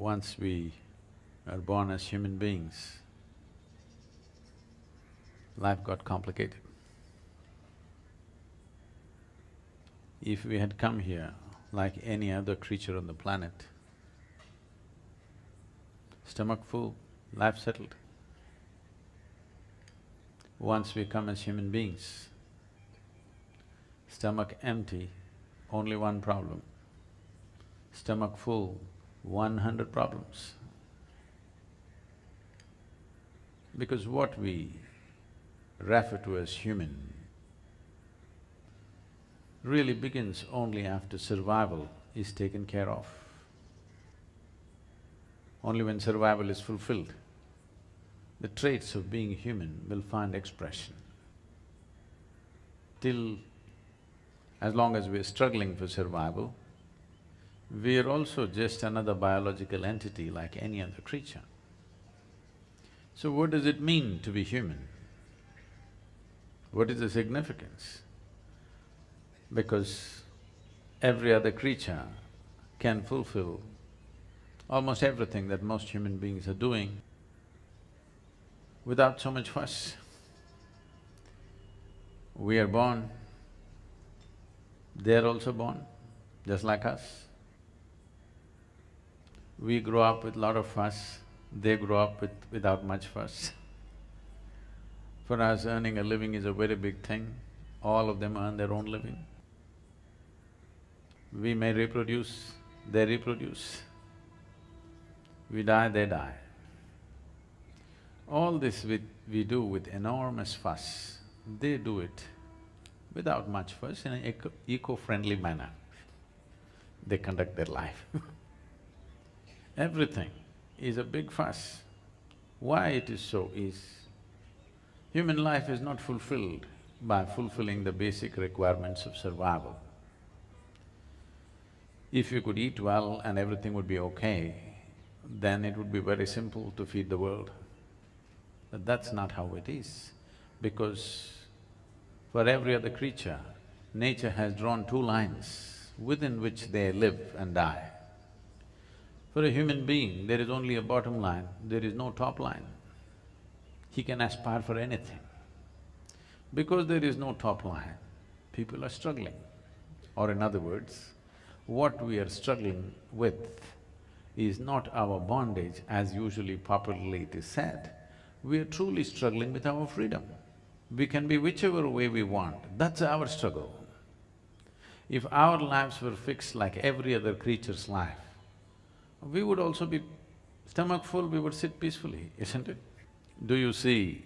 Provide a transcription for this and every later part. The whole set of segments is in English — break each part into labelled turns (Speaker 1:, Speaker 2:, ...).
Speaker 1: once we are born as human beings, life got complicated. If we had come here like any other creature on the planet, stomach full, life settled. Once we come as human beings, stomach empty, only one problem. Stomach full, 100 problems. Because what we refer to as human really begins only after survival is taken care of. Only when survival is fulfilled, the traits of being human will find expression. As long as we're struggling for survival, we're also just another biological entity like any other creature. So what does it mean to be human? What is the significance? Because every other creature can fulfill almost everything that most human beings are doing without so much fuss. We are born, they are also born, just like us. We grow up with lot of fuss, they grow up without much fuss. For us, earning a living is a very big thing. All of them earn their own living. We may reproduce, they reproduce. We die, they die. All this we do with enormous fuss. They do it without much fuss in an eco-friendly manner. They conduct their life. Everything is a big fuss. Why it is so is, human life is not fulfilled by fulfilling the basic requirements of survival. If you could eat well and everything would be okay, then it would be very simple to feed the world. But that's not how it is, because for every other creature, nature has drawn two lines within which they live and die. For a human being, there is only a bottom line, there is no top line. He can aspire for anything. Because there is no top line, people are struggling. Or in other words, what we are struggling with is not our bondage as usually popularly it is said. We are truly struggling with our freedom. We can be whichever way we want, that's our struggle. If our lives were fixed like every other creature's life, we would also be stomach full, we would sit peacefully, isn't it? Do you see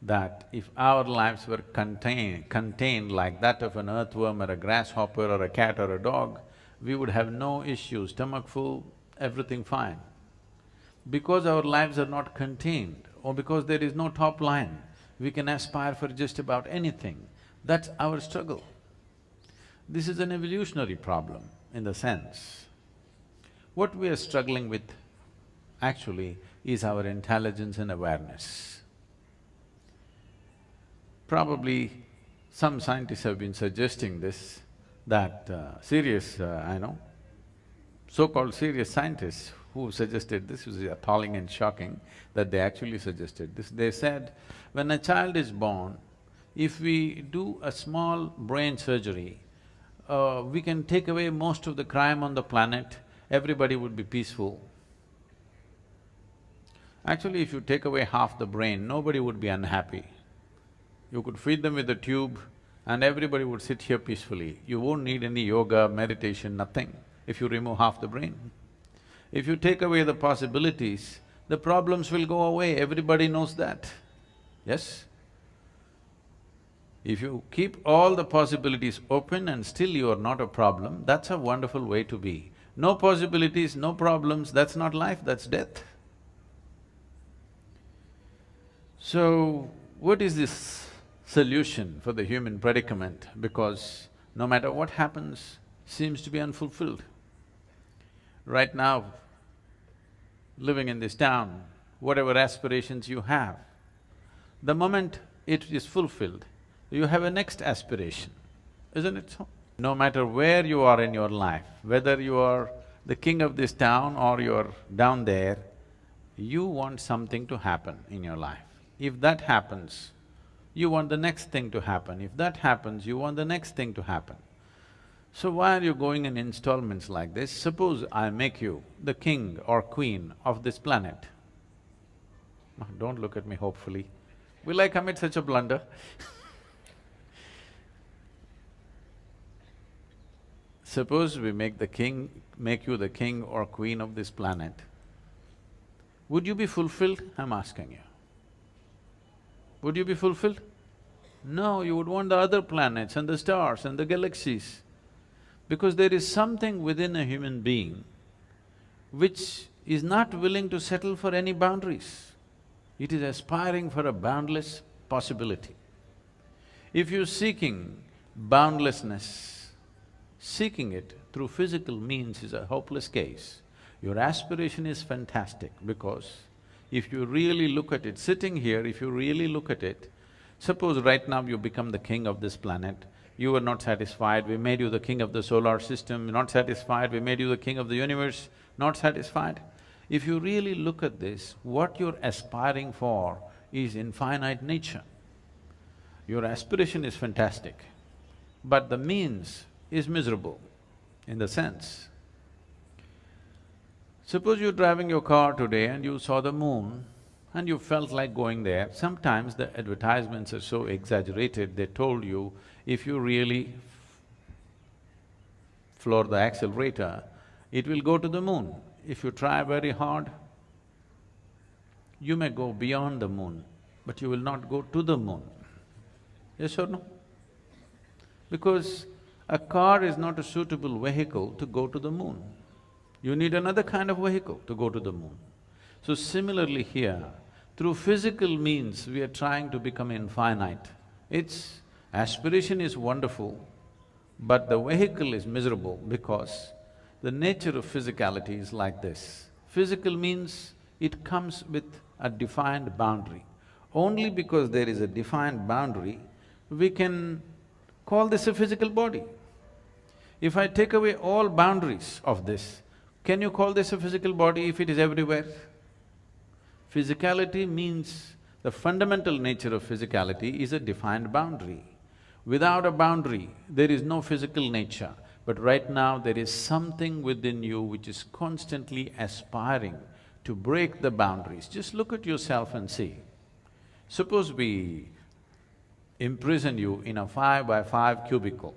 Speaker 1: that if our lives were contained like that of an earthworm or a grasshopper or a cat or a dog, we would have no issues, stomach full, everything fine. Because our lives are not contained or because there is no top line, we can aspire for just about anything. That's our struggle. This is an evolutionary problem in the sense, what we are struggling with actually is our intelligence and awareness. Probably some scientists have been suggesting this, that so-called serious scientists who suggested this was appalling and shocking that they actually suggested this. They said, when a child is born, if we do a small brain surgery, we can take away most of the crime on the planet, everybody would be peaceful. Actually, if you take away half the brain, nobody would be unhappy. You could feed them with a tube and everybody would sit here peacefully. You won't need any yoga, meditation, nothing, if you remove half the brain. If you take away the possibilities, the problems will go away, everybody knows that, yes? If you keep all the possibilities open and still you are not a problem, that's a wonderful way to be. No possibilities, no problems, that's not life, that's death. So, what is this solution for the human predicament? Because no matter what happens, seems to be unfulfilled. Right now, living in this town, whatever aspirations you have, the moment it is fulfilled, you have a next aspiration, isn't it so? No matter where you are in your life, whether you are the king of this town or you're down there, you want something to happen in your life. If that happens, you want the next thing to happen. If that happens, you want the next thing to happen. So why are you going in installments like this? Suppose I make you the king or queen of this planet. No, don't look at me hopefully. Will I commit such a blunder? Suppose we make you the king or queen of this planet. Would you be fulfilled? I'm asking you. Would you be fulfilled? No, you would want the other planets and the stars and the galaxies. Because there is something within a human being which is not willing to settle for any boundaries. It is aspiring for a boundless possibility. If you're seeking boundlessness, seeking it through physical means is a hopeless case. Your aspiration is fantastic because if you really look at it, sitting here, if you really look at it, suppose right now you become the king of this planet, you were not satisfied, we made you the king of the solar system, not satisfied, we made you the king of the universe, not satisfied. If you really look at this, what you're aspiring for is infinite nature. Your aspiration is fantastic, but the means is miserable in the sense. Suppose you're driving your car today and you saw the moon and you felt like going there. Sometimes the advertisements are so exaggerated, they told you if you really floor the accelerator, it will go to the moon. If you try very hard, you may go beyond the moon, but you will not go to the moon. Yes or no? Because a car is not a suitable vehicle to go to the moon. You need another kind of vehicle to go to the moon. So similarly here, through physical means we are trying to become infinite. Its aspiration is wonderful, but the vehicle is miserable because the nature of physicality is like this. Physical means it comes with a defined boundary. Only because there is a defined boundary, we can call this a physical body. If I take away all boundaries of this, can you call this a physical body if it is everywhere? Physicality means, the fundamental nature of physicality is a defined boundary. Without a boundary, there is no physical nature. But right now, there is something within you which is constantly aspiring to break the boundaries. Just look at yourself and see. Suppose we imprison you in a 5x5 cubicle,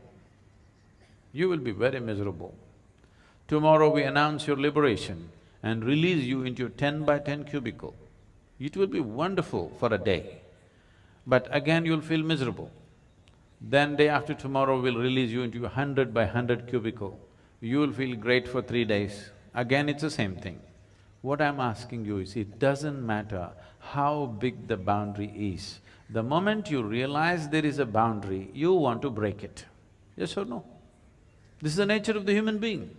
Speaker 1: you will be very miserable. Tomorrow we announce your liberation and release you into a 10x10 cubicle. It will be wonderful for a day, but again you'll feel miserable. Then day after tomorrow we'll release you into a 100x100 cubicle. You will feel great for 3 days. Again it's the same thing. What I'm asking you is, it doesn't matter how big the boundary is. The moment you realize there is a boundary, you want to break it. Yes or no? This is the nature of the human being.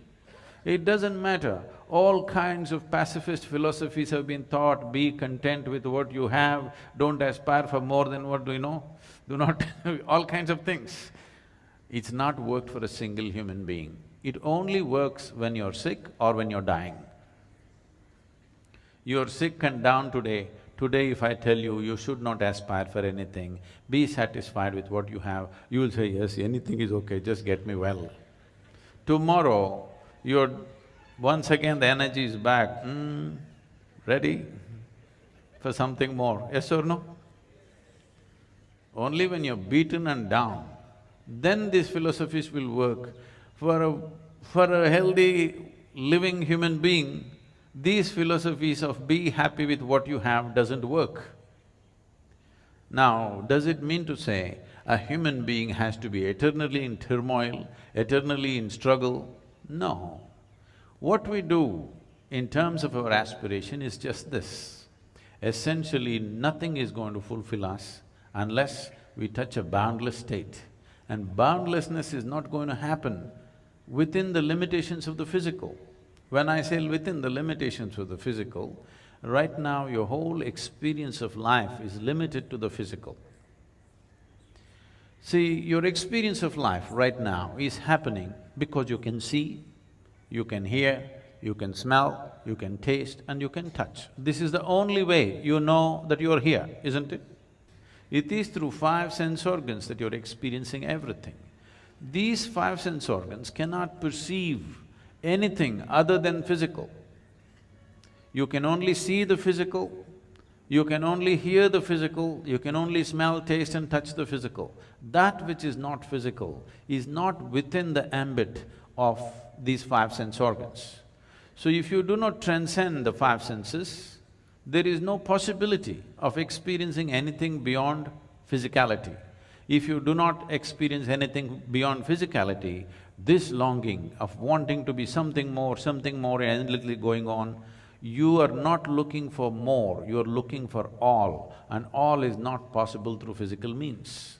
Speaker 1: It doesn't matter, all kinds of pacifist philosophies have been taught, be content with what you have, don't aspire for more than what you know, do not all kinds of things. It's not worked for a single human being. It only works when you're sick or when you're dying. You're sick and down today if I tell you, you should not aspire for anything, be satisfied with what you have, you will say, yes, anything is okay, just get me well. Tomorrow, once again the energy is back, ready for something more, yes or no? Only when you're beaten and down, then these philosophies will work. For a healthy, living human being, these philosophies of be happy with what you have doesn't work. Now, does it mean to say a human being has to be eternally in turmoil, eternally in struggle? No. What we do in terms of our aspiration is just this. Essentially, nothing is going to fulfill us unless we touch a boundless state. And boundlessness is not going to happen within the limitations of the physical. When I say within the limitations of the physical, right now your whole experience of life is limited to the physical. See, your experience of life right now is happening because you can see, you can hear, You can smell, you can taste and you can touch. This is the only way you know that you are here, isn't it? It is through five sense organs that you're experiencing everything. These five sense organs cannot perceive anything other than physical. You can only see the physical, you can only hear the physical, you can only smell, taste and touch the physical. That which is not physical is not within the ambit of these five sense organs. So if you do not transcend the five senses, there is no possibility of experiencing anything beyond physicality. If you do not experience anything beyond physicality, this longing of wanting to be something more endlessly going on, you are not looking for more, you are looking for all, and all is not possible through physical means.